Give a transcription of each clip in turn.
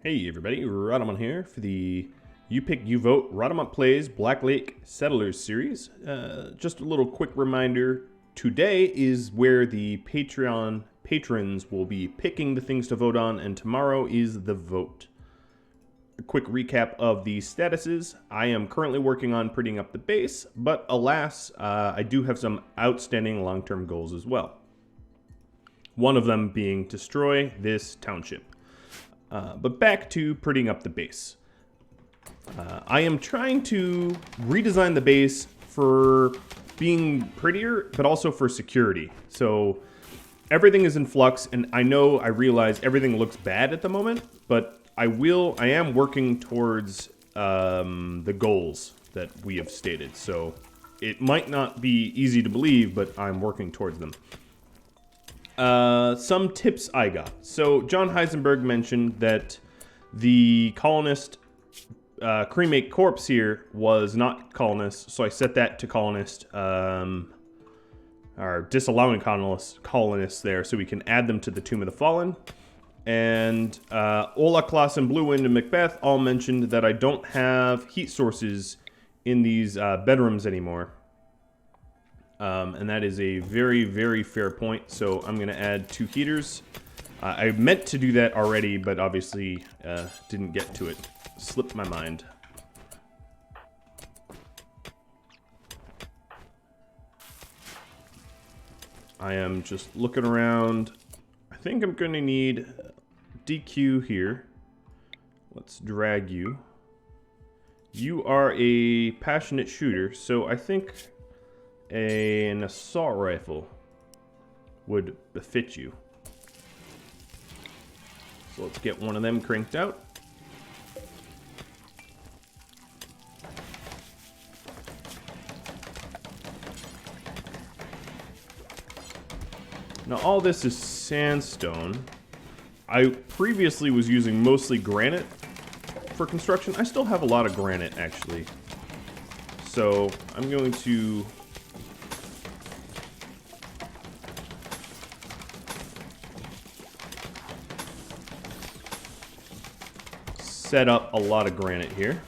Hey everybody, Rodamon here for the You Pick, You Vote Rodamon Plays Black Lake Settlers series. Just a little quick reminder, today is where the Patreon patrons will be picking the things to vote on, and tomorrow is the vote. A quick recap of the statuses. I am currently working on prettying up the base, but alas, I do have some outstanding long-term goals as well. One of them being destroy this township. But back to prettying up the base. I am trying to redesign the base for being prettier, but also for security. So everything is in flux, and I realize everything looks bad at the moment, but I am working towards the goals that we have stated. So it might not be easy to believe, but I'm working towards them. Some tips I got. So John Heisenberg mentioned that the colonist cremate corpse here was not colonist, so I set that to colonist, or disallowing colonists there, so we can add them to the Tomb of the Fallen. And Ola, Klaus, and Blue Wind and Macbeth all mentioned that I don't have heat sources in these bedrooms anymore. And that is a very, very fair point, so I'm going to add 2 heaters. I meant to do that already, but obviously didn't get to it. Slipped my mind. I am just looking around. I think I'm going to need DQ here. Let's drag you. You are a passionate shooter, so I think an assault rifle would befit you. So let's get one of them cranked out. Now all this is sandstone. I previously was using mostly granite for construction. I still have a lot of granite actually. So I'm going to set up a lot of granite here.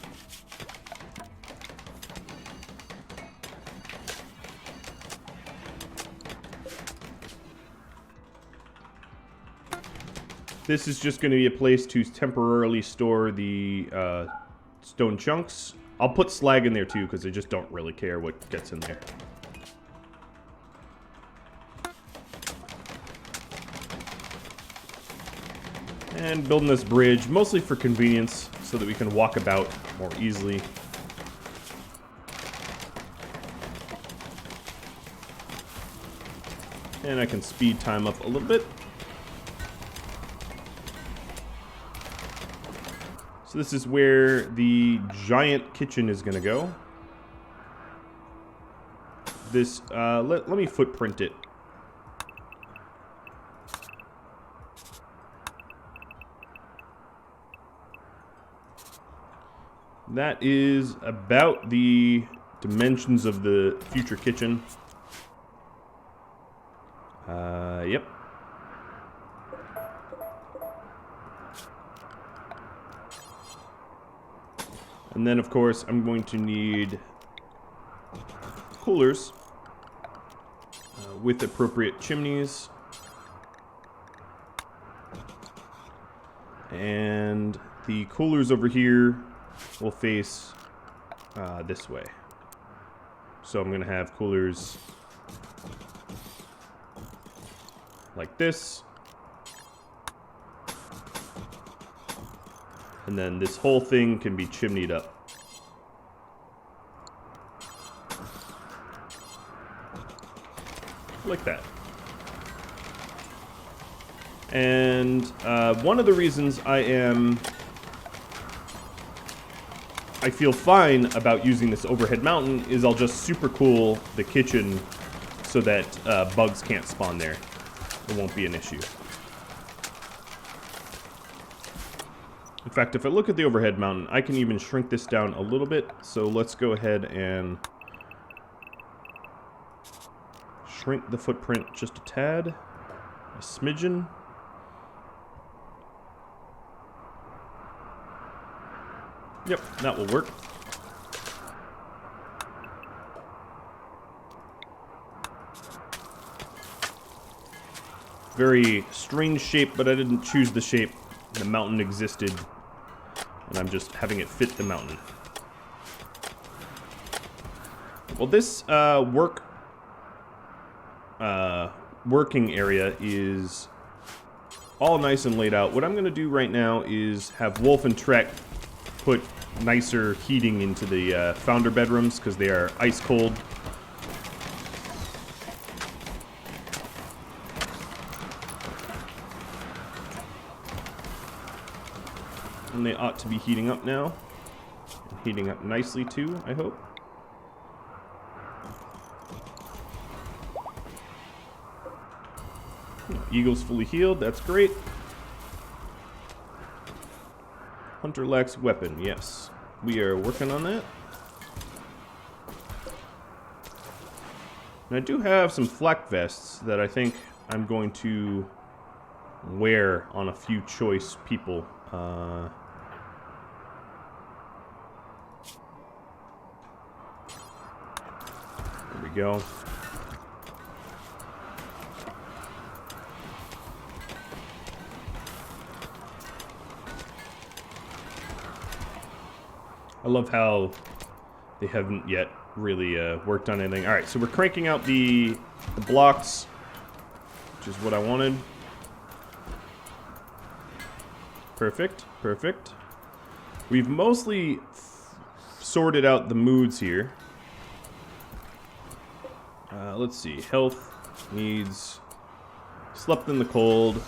This is just going to be a place to temporarily store the stone chunks. I'll put slag in there too, because I just don't really care what gets in there. And building this bridge, mostly for convenience, so that we can walk about more easily. And I can speed time up a little bit. So this is where the giant kitchen is going to go. This, let me footprint it. That is about the dimensions of the future kitchen. Yep. And then, of course, I'm going to need coolers with appropriate chimneys. And the coolers over here will face this way. So I'm going to have coolers like this. And then this whole thing can be chimneyed up. Like that. And one of the reasons I feel fine about using this overhead mountain is I'll just super cool the kitchen so that bugs can't spawn there. It won't be an issue. In fact, if I look at the overhead mountain, I can even shrink this down a little bit. So let's go ahead and shrink the footprint just a tad, a smidgen. Yep, that will work. Very strange shape, but I didn't choose the shape. The mountain existed, and I'm just having it fit the mountain. Well, this working area is all nice and laid out. What I'm going to do right now is have Wolf and Trek put nicer heating into the founder bedrooms because they are ice cold. And they ought to be heating up now. Heating up nicely too, I hope. Eagle's fully healed, that's great. Hunter lacks weapon, yes. We are working on that. And I do have some flak vests that I think I'm going to wear on a few choice people. There we go. I love how they haven't yet really worked on anything. Alright, so we're cranking out the blocks, which is what I wanted. Perfect, perfect. We've mostly sorted out the moods here. Let's see. Health needs slept in the cold.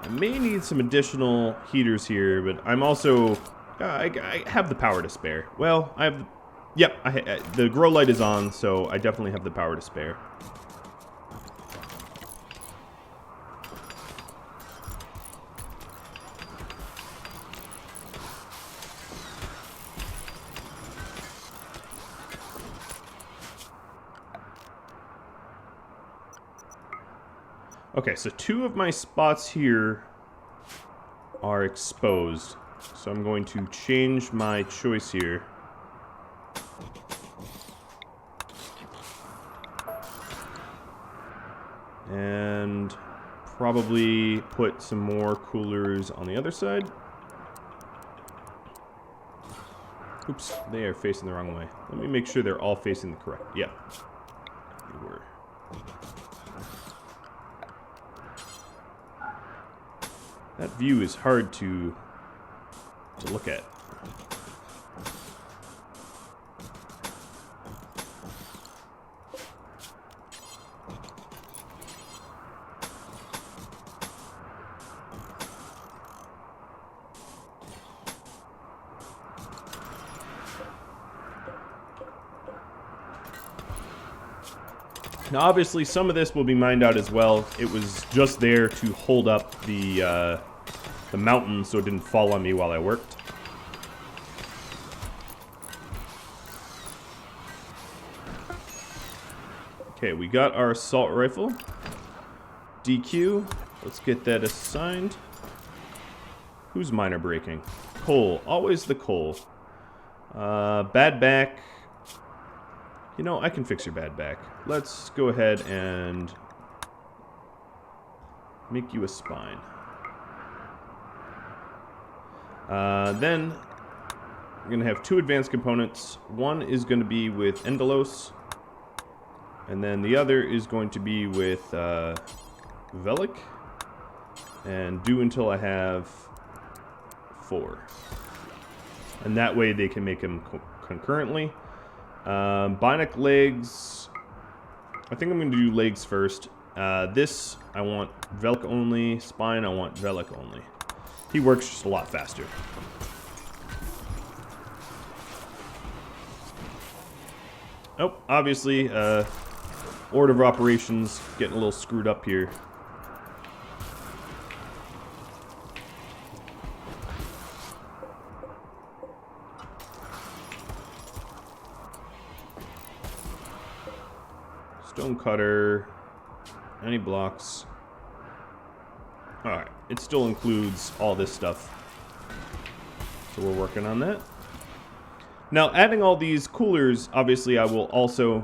I may need some additional heaters here, but I'm also... I have the power to spare. Well, I have... Yep, the grow light is on, so I definitely have the power to spare. Okay, so 2 of my spots here are exposed. So I'm going to change my choice here. And probably put some more coolers on the other side. Oops, they are facing the wrong way. Let me make sure they're all facing the correct. Yeah, they were. That view is hard to look at. Now, obviously, some of this will be mined out as well. It was just there to hold up the mountain so it didn't fall on me while I worked. Okay, we got our assault rifle. DQ. Let's get that assigned. Who's miner breaking? Coal. Always the coal. Bad back. You know, I can fix your bad back. Let's go ahead and make you a spine. Then we're going to have 2 advanced components. One is going to be with Endelos, and then the other is going to be with Velik, and do until I have 4. And that way they can make them concurrently. Bionic legs, I think I'm going to do legs first. This, I want Velik only. Spine, I want Velik only. He works just a lot faster. Oh, obviously, order of operations getting a little screwed up here. Stone cutter. Any blocks? Alright, it still includes all this stuff. So we're working on that. Now, adding all these coolers, obviously I will also...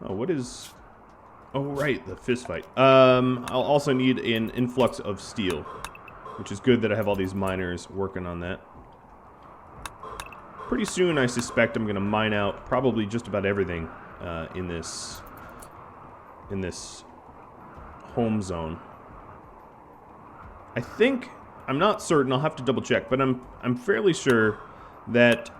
Oh, what is... Oh, right, the fist fight. I'll also need an influx of steel, which is good that I have all these miners working on that. Pretty soon, I suspect I'm going to mine out probably just about everything in this home zone. I think, I'm not certain, I'll have to double check, but I'm fairly sure that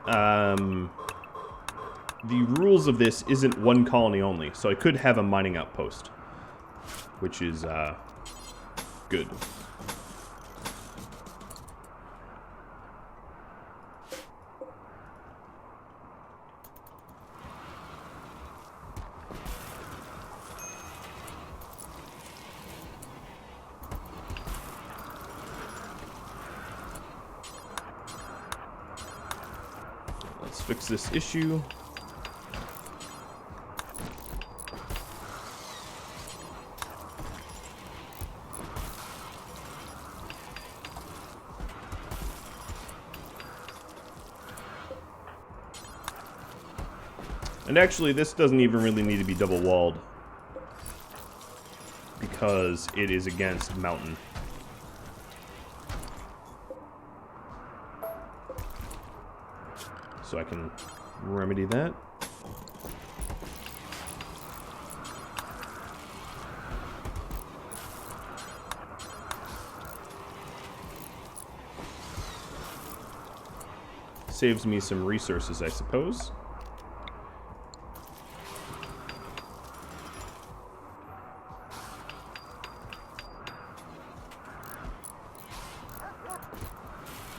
the rules of this isn't one colony only, so I could have a mining outpost, which is good. Let's fix this issue. And actually, this doesn't even really need to be double-walled, because it is against mountain. So I can remedy that. Saves me some resources, I suppose.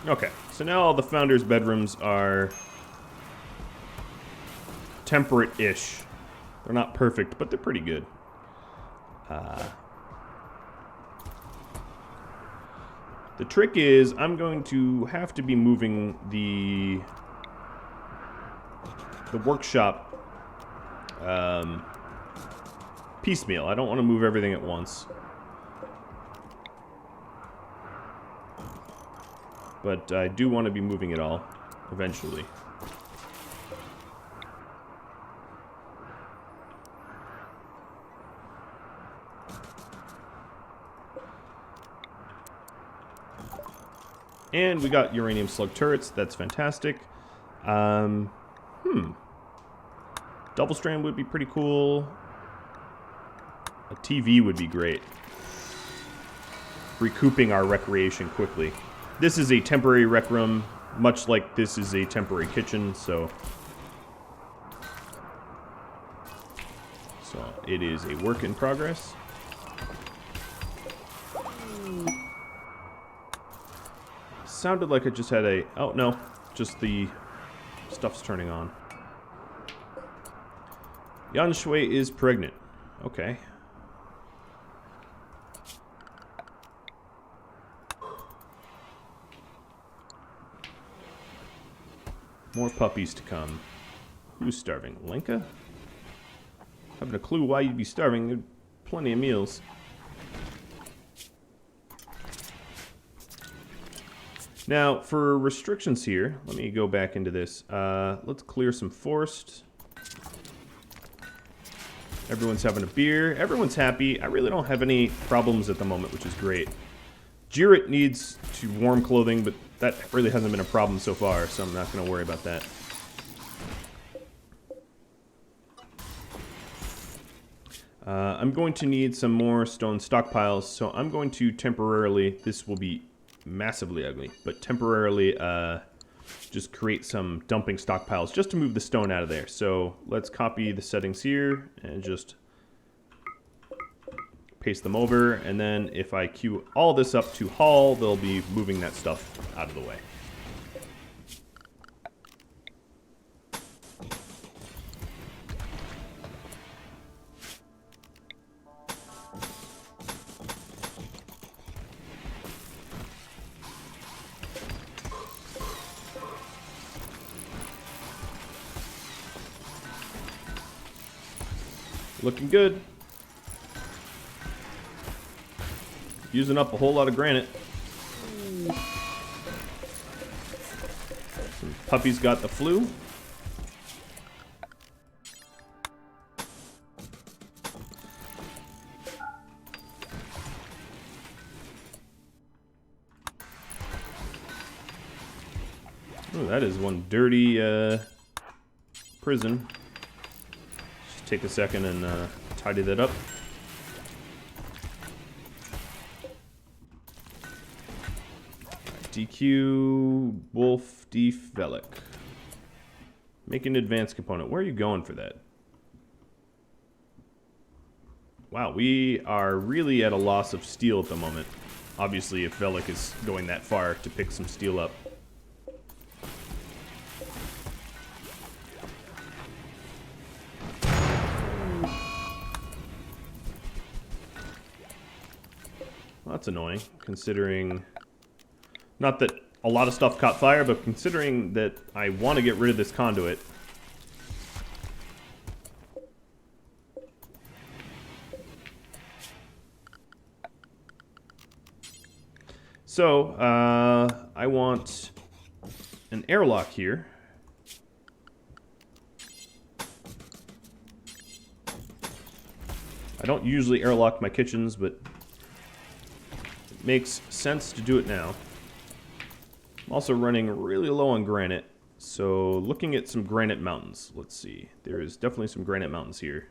Okay, so now all the founders' bedrooms are temperate-ish. They're not perfect, but they're pretty good. The trick is, I'm going to have to be moving the workshop piecemeal. I don't want to move everything at once. But I do want to be moving it all, eventually. And we got uranium slug turrets, that's fantastic. Double strand would be pretty cool. A TV would be great. Recouping our recreation quickly. This is a temporary rec room, much like this is a temporary kitchen, so it is a work in progress. Sounded like I just had a... Oh, no. Just the stuff's turning on. Yan Shui is pregnant. Okay. More puppies to come. Who's starving? Lenka? Having a clue why you'd be starving. There's plenty of meals. Now, for restrictions here, let me go back into this. Let's clear some forest. Everyone's having a beer. Everyone's happy. I really don't have any problems at the moment, which is great. Jirit needs to warm clothing, but that really hasn't been a problem so far, so I'm not going to worry about that. I'm going to need some more stone stockpiles, so I'm going to temporarily, this will be massively ugly, but temporarily just create some dumping stockpiles just to move the stone out of there. So let's copy the settings here and just paste them over, and then if I queue all this up to haul, they'll be moving that stuff out of the way. Looking good. using up a whole lot of granite. Puppy's got the flu. Oh, that is one dirty prison. Just take a second and tidy that up. DQ Wolf Defelic. Make an advanced component. Where are you going for that? Wow, we are really at a loss of steel at the moment. Obviously, if Velic is going that far to pick some steel up. Well, that's annoying, considering... Not that a lot of stuff caught fire, but considering that I want to get rid of this conduit. So, I want an airlock here. I don't usually airlock my kitchens, but it makes sense to do it now. I'm also running really low on granite, so looking at some granite mountains. Let's see. There is definitely some granite mountains here.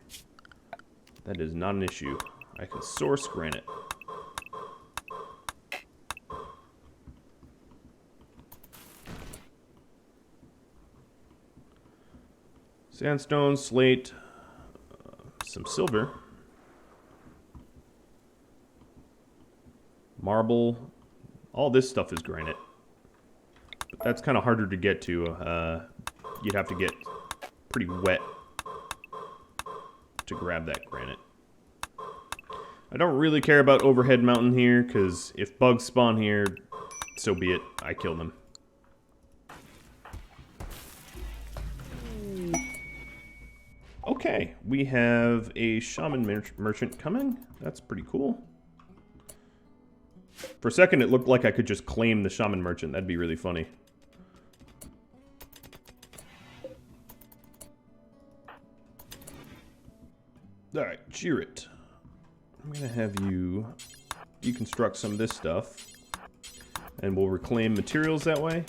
That is not an issue. I can source granite. Sandstone, slate, some silver, marble. All this stuff is granite. But that's kind of harder to get to. You'd have to get pretty wet to grab that granite. I don't really care about overhead mountain here, because if bugs spawn here, so be it. I kill them. Okay, we have a shaman merchant coming. That's pretty cool. For a second, it looked like I could just claim the shaman merchant. That'd be really funny. Alright, Jirit. I'm going to have you deconstruct some of this stuff. And we'll reclaim materials that way.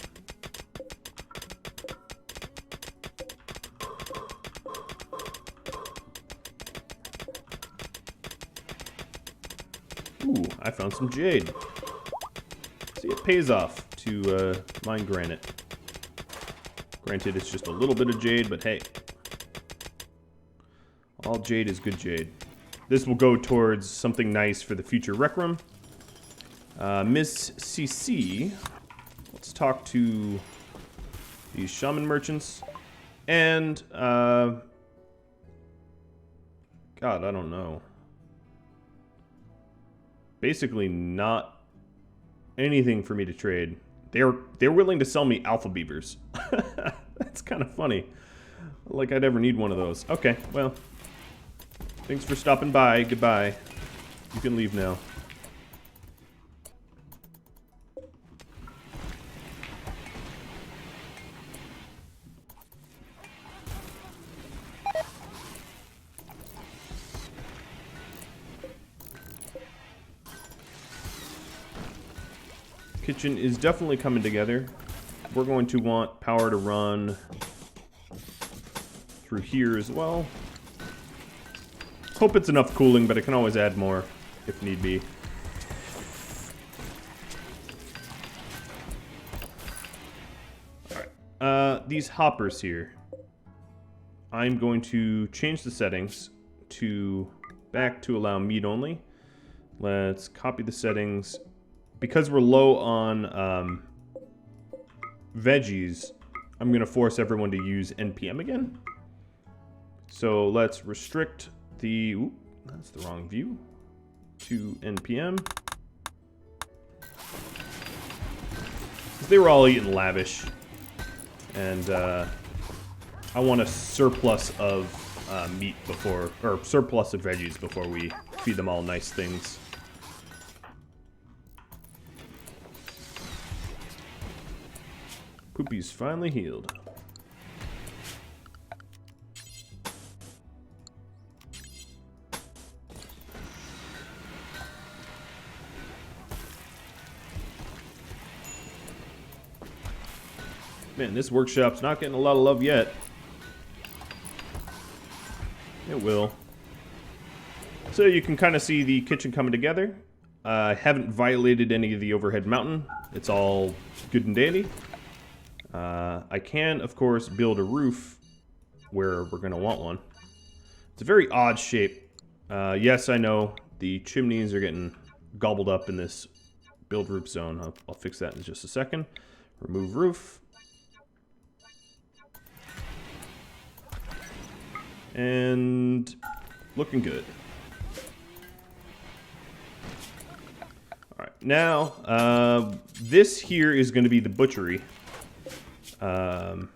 Ooh, I found some jade. See, it pays off to mine granite. Granted, it's just a little bit of jade, but hey. All jade is good jade. This will go towards something nice for the future rec room. Miss CC. Let's talk to these shaman merchants. And, God, I don't know. Basically not anything for me to trade. They're willing to sell me alpha beavers. That's kind of funny. Like I'd ever need one of those. Okay, well. Thanks for stopping by. Goodbye. You can leave now. Kitchen is definitely coming together. We're going to want power to run through here as well. Hope it's enough cooling, but I can always add more if need be. Alright, these hoppers here. I'm going to change the settings to back to allow meat only. Let's copy the settings. Because we're low on veggies, I'm going to force everyone to use NPM again. So let's restrict the... Oop, that's the wrong view. To NPM. Because they were all eating lavish. And I want a surplus of meat before... Or surplus of veggies before we feed them all nice things. Poopy's finally healed. Man, this workshop's not getting a lot of love yet. It will. So you can kind of see the kitchen coming together. I haven't violated any of the overhead mountain. It's all good and dandy. I can, of course, build a roof where we're going to want one. It's a very odd shape. Yes, I know the chimneys are getting gobbled up in this build roof zone. I'll fix that in just a second. Remove roof. And looking good. Alright, now, this here is going to be the butchery. And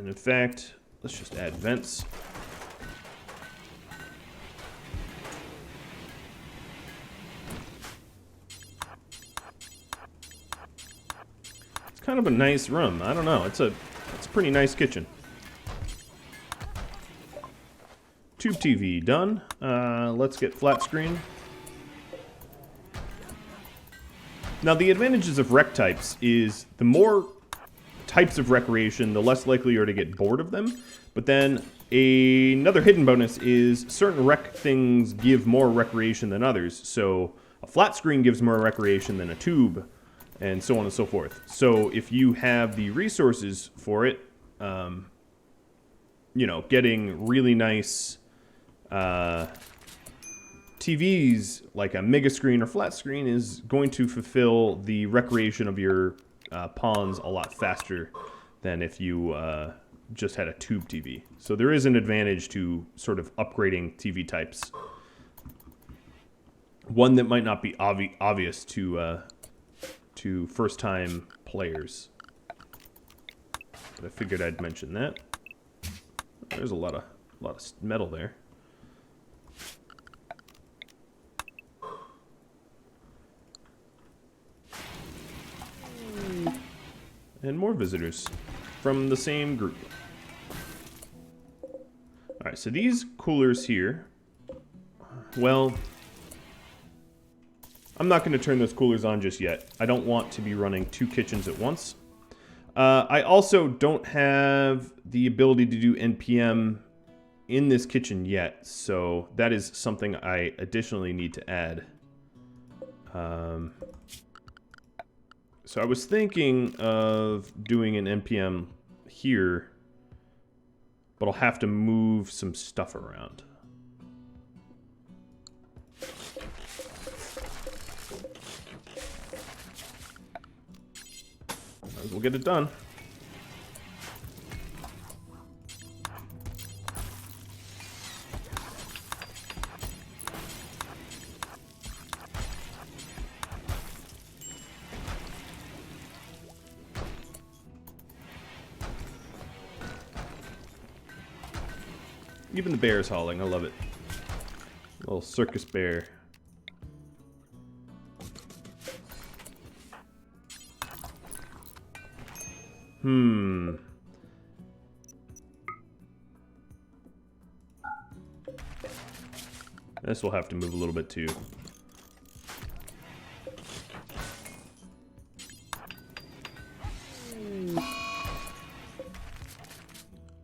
in fact, let's just add vents. It's kind of a nice room. I don't know. It's a pretty nice kitchen. Tube TV done. Let's get flat screen. Now the advantages of rec types is the more types of recreation, the less likely you are to get bored of them. But then another hidden bonus is certain rec things give more recreation than others. So a flat screen gives more recreation than a tube, and so on and so forth. So if you have the resources for it, you know, getting really nice TVs like a mega screen or flat screen is going to fulfill the recreation of your pawns a lot faster than if you just had a tube TV. So there is an advantage to sort of upgrading TV types. One that might not be obvious to first-time players. But I figured I'd mention that. There's a lot of metal there. And more visitors from the same group. Alright, so these coolers here, well, I'm not going to turn those coolers on just yet. I don't want to be running 2 kitchens at once. I also don't have the ability to do NPM in this kitchen yet, so that is something I additionally need to add. So I was thinking of doing an NPM here, but I'll have to move some stuff around. Might as well get it done. Even the bear's hauling, I love it. Little circus bear. This will have to move a little bit too.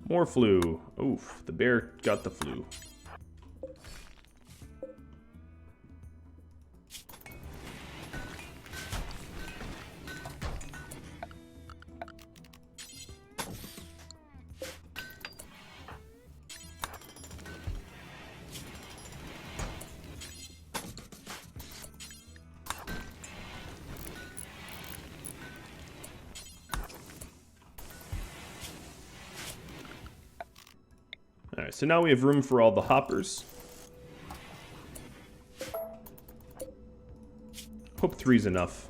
More flu. Oof, the bear got the flu. Alright, so now we have room for all the hoppers. Hope 3's enough.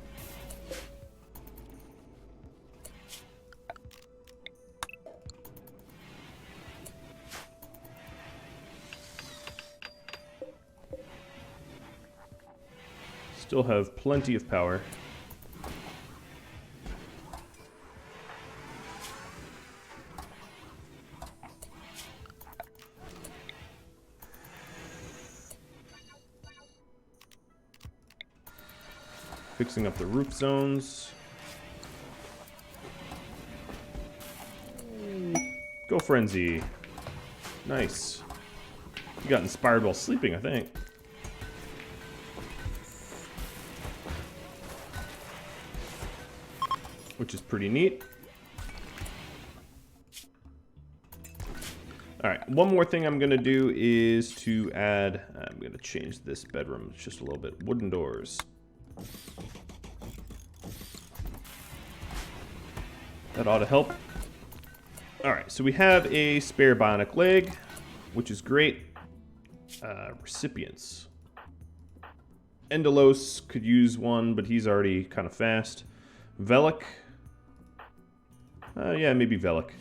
Still have plenty of power. Fixing up the roof zones. Go Frenzy. Nice. You got inspired while sleeping, I think. Which is pretty neat. Alright, one more thing I'm going to do is to add... I'm going to change this bedroom just a little bit. Wooden doors. That ought to help. Alright, so we have a spare bionic leg, which is great. Recipients. Endelos could use one, but he's already kind of fast. Velik. Yeah, maybe Velik.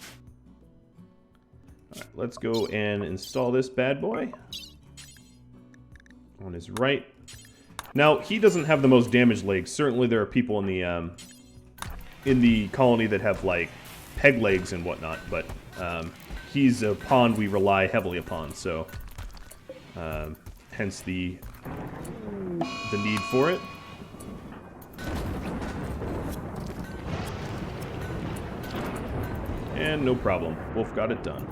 Alright, let's go and install this bad boy. On his right. Now, he doesn't have the most damaged legs. Certainly there are people in the colony that have, like, peg legs and whatnot, but he's a pawn we rely heavily upon, so hence the need for it. And no problem. Wolf got it done.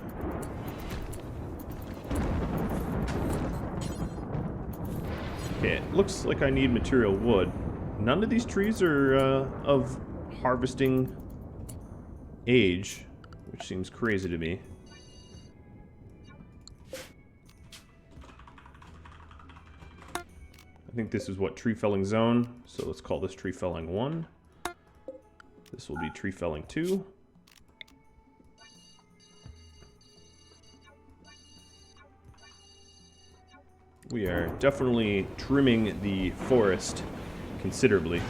Okay, it looks like I need material wood. None of these trees are of harvesting age, which seems crazy to me. I think this is what, tree felling zone, so let's call this tree felling 1. This will be tree felling 2. We are definitely trimming the forest considerably.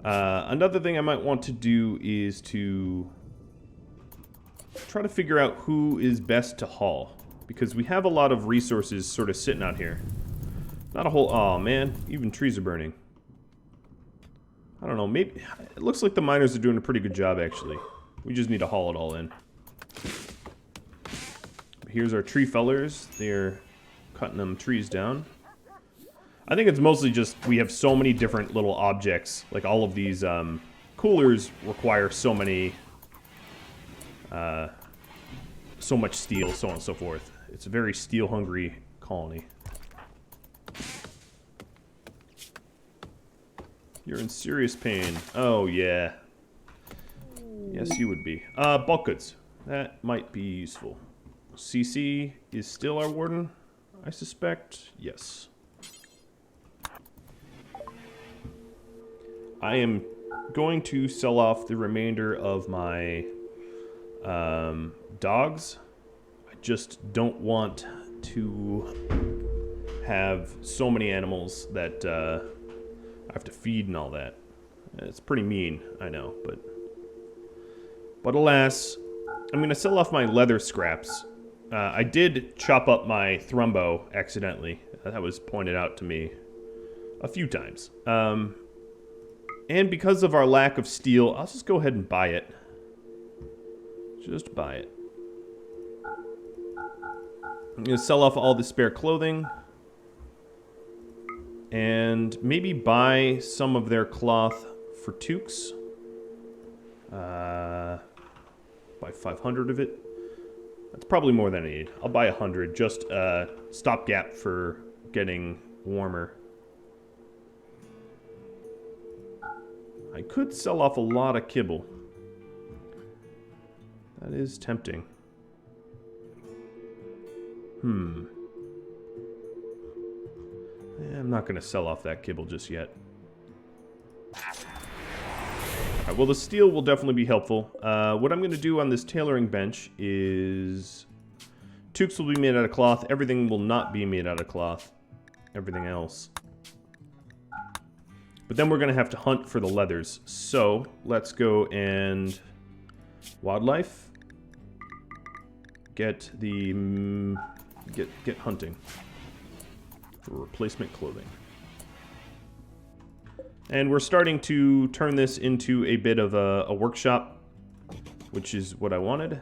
Another thing I might want to do is to try to figure out who is best to haul, because we have a lot of resources sort of sitting out here. Not a whole... Aw, man, even trees are burning. I don't know, maybe... It looks like the miners are doing a pretty good job, actually. We just need to haul it all in. Here's our tree fellers. They're cutting them trees down. I think it's mostly just we have so many different little objects. Like all of these coolers require so many... so much steel, so on and so forth. It's a very steel-hungry colony. You're in serious pain. Oh, yeah. Yes, you would be. Bulk goods. That might be useful. CC is still our warden, I suspect. Yes. I am going to sell off the remainder of my dogs. I just don't want to have so many animals that I have to feed and all that. It's pretty mean, I know, but alas, I'm going to sell off my leather scraps. I did chop up my Thrumbo accidentally. That was pointed out to me a few times. And because of our lack of steel, I'll just go ahead and buy it. Just buy it. I'm going to sell off all the spare clothing. And maybe buy some of their cloth for toques. Buy 500 of it. That's probably more than I need. I'll buy 100, just a stopgap for getting warmer. I could sell off a lot of kibble. That is tempting. I'm not going to sell off that kibble just yet. Alright, well, the steel will definitely be helpful. What I'm going to do on this tailoring bench is... toques will be made out of cloth. Everything will not be made out of cloth. Everything else. But then we're going to have to hunt for the leathers. So, let's go and... wildlife. Get the... Get hunting. For replacement clothing. And we're starting to turn this into a bit of a workshop. which is what I wanted.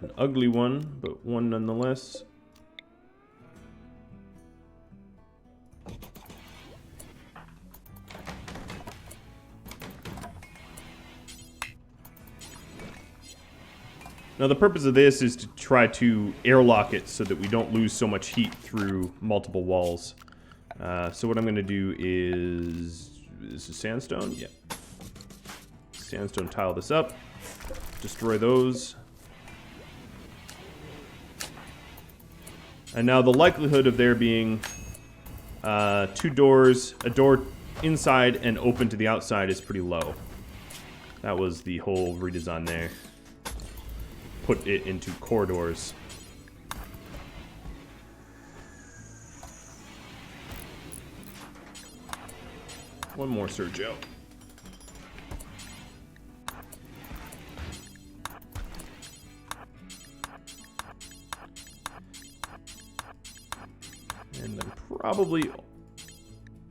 An ugly one, but one nonetheless. Now the purpose of this is to try to airlock it so that we don't lose so much heat through multiple walls. So what I'm going to do is... This is sandstone? Yeah. Sandstone tile this up. Destroy those. And now the likelihood of there being two doors, a door inside and open to the outside is pretty low. That was the whole redesign there. Put it into corridors. One more Sergio. And I'm probably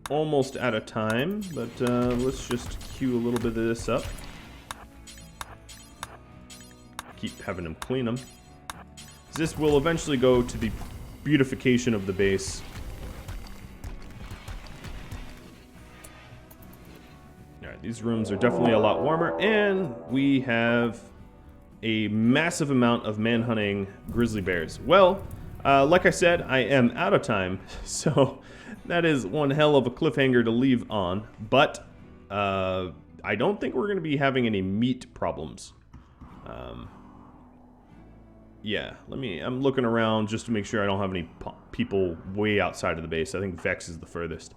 almost out of time, but let's just queue a little bit of this up. Keep having them clean them. This will eventually go to the beautification of the base. Alright, these rooms are definitely a lot warmer, and we have a massive amount of manhunting grizzly bears. Well, like I said, I am out of time, so that is one hell of a cliffhanger to leave on, but I don't think we're going to be having any meat problems. Yeah, I'm looking around just to make sure I don't have any people way outside of the base. I think Vex is the furthest.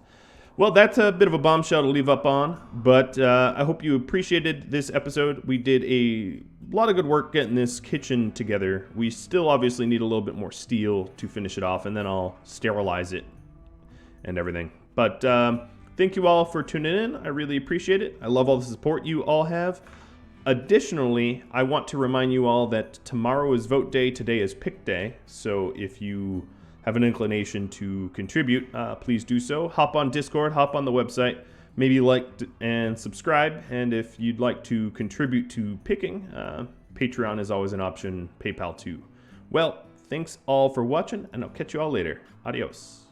Well, that's a bit of a bombshell to leave up on, but I hope you appreciated this episode. We did a lot of good work getting this kitchen together. We still obviously need a little bit more steel to finish it off, and then I'll sterilize it and everything. But thank you all for tuning in. I really appreciate it. I love all the support you all have. Additionally, I want to remind you all that tomorrow is vote day, today is pick day, so if you have an inclination to contribute, please do so. Hop on Discord, hop on the website, maybe like and subscribe, and if you'd like to contribute to picking, Patreon is always an option, PayPal too. Well, thanks all for watching, and I'll catch you all later. Adios.